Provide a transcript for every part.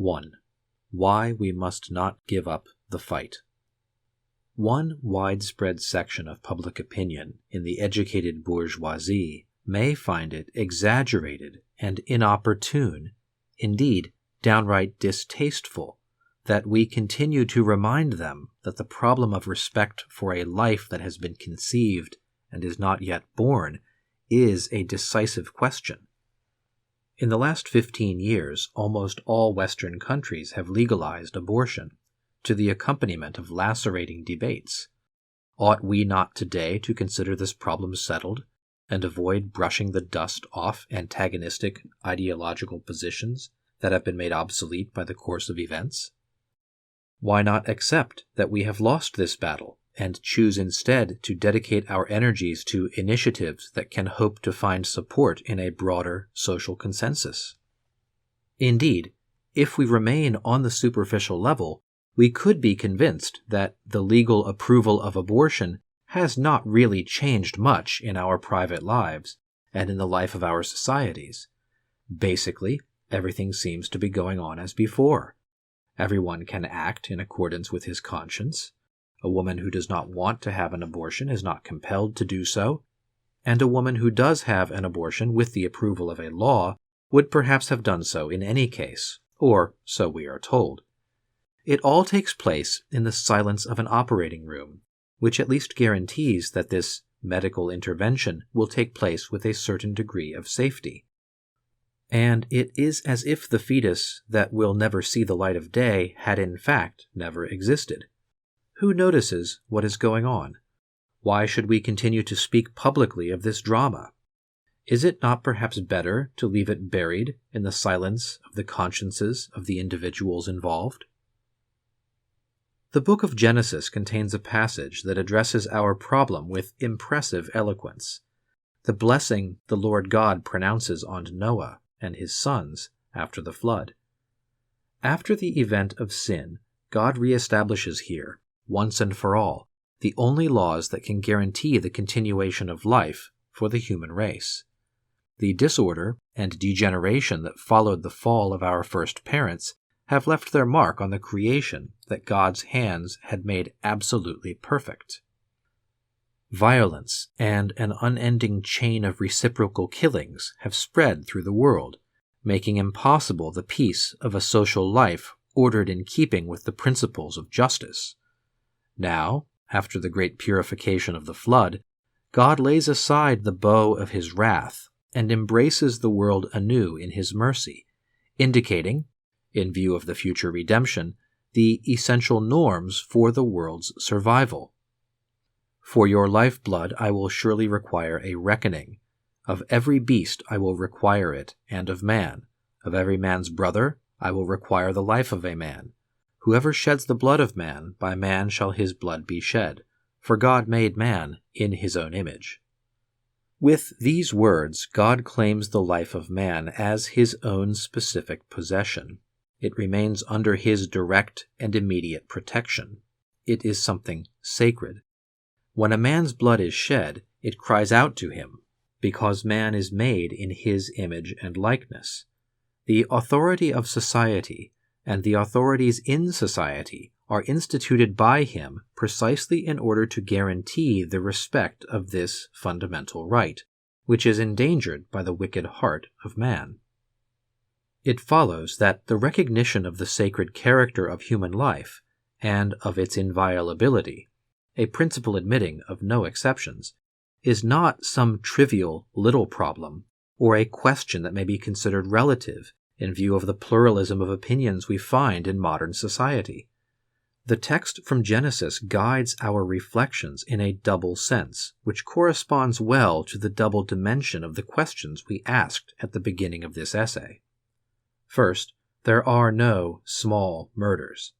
1. Why we must not give up the fight. One widespread section of public opinion in the educated bourgeoisie may find it exaggerated and inopportune, indeed downright distasteful, that we continue to remind them that the problem of respect for a life that has been conceived and is not yet born is a decisive question. In the last 15 years, almost all Western countries have legalized abortion, to the accompaniment of lacerating debates. Ought we not today to consider this problem settled and avoid brushing the dust off antagonistic ideological positions that have been made obsolete by the course of events? Why not accept that we have lost this battle and choose instead to dedicate our energies to initiatives that can hope to find support in a broader social consensus? Indeed, if we remain on the superficial level, we could be convinced that the legal approval of abortion has not really changed much in our private lives and in the life of our societies. Basically, everything seems to be going on as before. Everyone can act in accordance with his conscience. A woman who does not want to have an abortion is not compelled to do so, and a woman who does have an abortion with the approval of a law would perhaps have done so in any case, or so we are told. It all takes place in the silence of an operating room, which at least guarantees that this medical intervention will take place with a certain degree of safety. And it is as if the fetus that will never see the light of day had in fact never existed. Who notices what is going on? Why should we continue to speak publicly of this drama? Is it not perhaps better to leave it buried in the silence of the consciences of the individuals involved? The book of Genesis contains a passage that addresses our problem with impressive eloquence. The blessing the Lord God pronounces on Noah and his sons after the flood. After the event of sin, God reestablishes here, once and for all, the only laws that can guarantee the continuation of life for the human race. The disorder and degeneration that followed the fall of our first parents have left their mark on the creation that God's hands had made absolutely perfect. Violence and an unending chain of reciprocal killings have spread through the world, making impossible the peace of a social life ordered in keeping with the principles of justice. Now, after the great purification of the flood, God lays aside the bow of his wrath and embraces the world anew in his mercy, indicating, in view of the future redemption, the essential norms for the world's survival. For your lifeblood I will surely require a reckoning. Of every beast I will require it, and of man. Of every man's brother I will require the life of a man. Whoever sheds the blood of man, by man shall his blood be shed. For God made man in his own image. With these words, God claims the life of man as his own specific possession. It remains under his direct and immediate protection. It is something sacred. When a man's blood is shed, it cries out to him, because man is made in his image and likeness. The authority of society and the authorities in society are instituted by him precisely in order to guarantee the respect of this fundamental right, which is endangered by the wicked heart of man. It follows that the recognition of the sacred character of human life and of its inviolability, a principle admitting of no exceptions, is not some trivial little problem or a question that may be considered relative in view of the pluralism of opinions we find in modern society. The text from Genesis guides our reflections in a double sense, which corresponds well to the double dimension of the questions we asked at the beginning of this essay. First, there are no small murders.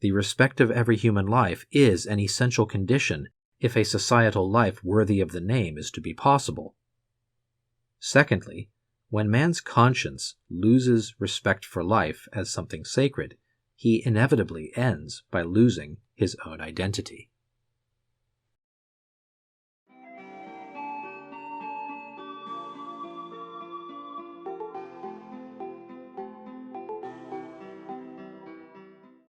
The respect of every human life is an essential condition if a societal life worthy of the name is to be possible. Secondly, when man's conscience loses respect for life as something sacred, he inevitably ends by losing his own identity.